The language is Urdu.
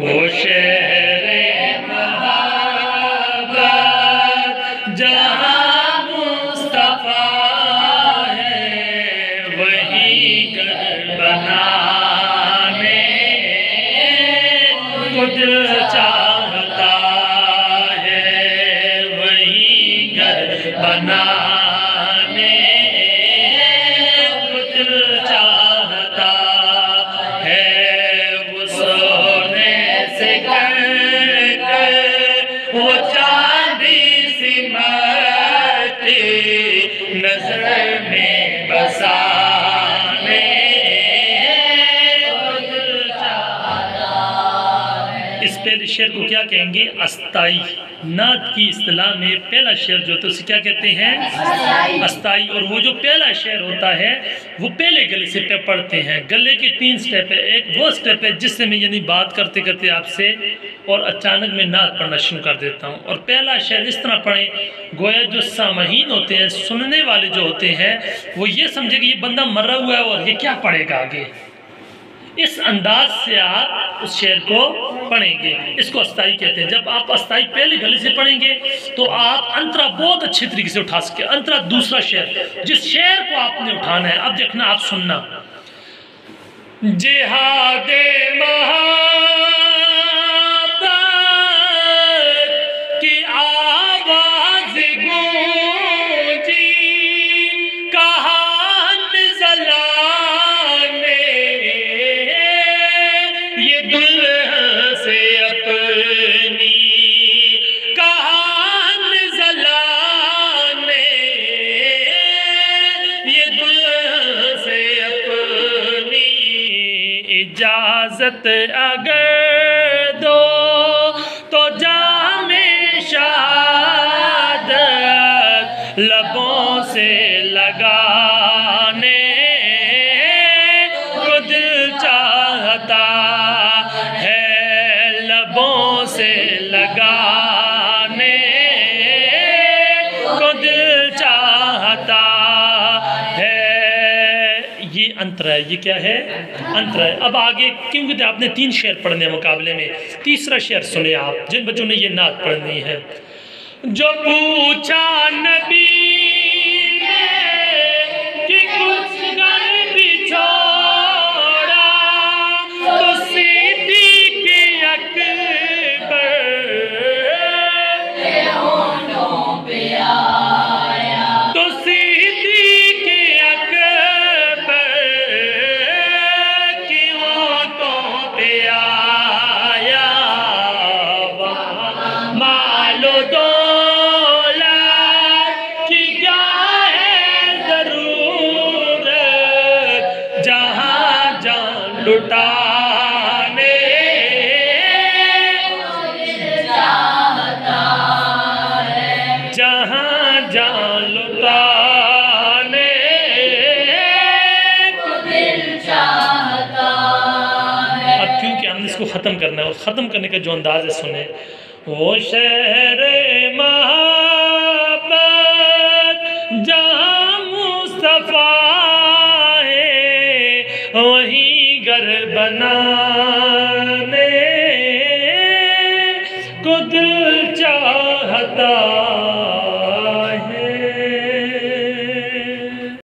وہ شہر محبت جہاں مصطفیٰ ہے، وہی گھر بنانے کو دل چاہتا ہے، وہی گھر بنانے کو دل چاہتا ہے۔ وہ سونے سے کر کر وہ چاندی سی مٹی نظر میں بسانے کو دل چاہتا ہے۔ اس پہلے شعر کو کیا کہیں گے؟ استائی۔ نعت کی اصطلاح میں پہلا شعر جو تو اسے کیا کہتے ہیں؟ استائی۔ اور وہ جو پہلا شعر ہوتا ہے وہ پہلے گلے سے پڑھتے ہیں۔ گلے کے 3 سٹیپ ہے۔ ایک وہ سٹیپ ہے جس سے میں یعنی بات کرتے کرتے آپ سے اور اچانک میں نعت پڑھنا شروع کر دیتا ہوں، اور پہلا شعر اس طرح پڑھیں گویا جو سامعین ہوتے ہیں، سننے والے جو ہوتے ہیں، وہ یہ سمجھے کہ یہ بندہ مرا ہوا ہے اور یہ کیا پڑھے گا آگے۔ اس انداز سے آپ اس شعر کو پڑھیں گے، اس کو استائی کہتے ہیں۔ جب آپ استائی پہلے گلے سے پڑھیں گے تو آپ انترا بہت اچھے طریقے سے اٹھا سکے۔ انترا دوسرا شعر، جس شعر کو آپ نے اٹھانا ہے، اب دیکھنا، آپ سننا۔ جہاد محبت کی آواز گونجی، کہا حنظلہ نے یہ دلہن سے اپنی، کہا حنظلہ نے یہ دلہن سے اپنی، اجازت اگر دو تو جام شہادت لبوں سے لگانے کو دل چاہتا ہے، لبوں سے لگانے کو دل چاہتا ہے۔ یہ انترا ہے، یہ کیا ہے؟ انترا ہے۔ اب آگے کیونکہ آپ نے 3 شعر پڑھنے ہیں مقابلے میں، تیسرا شعر سنیں آپ، جن بچوں نے یہ نعت پڑھنی ہے۔ جو پوچھا نبی نے کہ کچھ گھر بھی چھوڑا، تو صدیق اکبر کے ہونٹوں پہ آیا، تو صدیق اکبر کے ہونٹوں پہ آیا، وہاں مال و دولت کی کیا ہے ضرورت، جہاں جان لٹانے جہاں جان لٹانے کو دل چاہتا ہے۔ اب کیونکہ ہم نے اس کو ختم کرنا ہے، اور ختم کرنے کا جو انداز ہے سنیں۔ وہ شہر محبت جہاں مصطفیٰ ہے، وہی گھر بنانے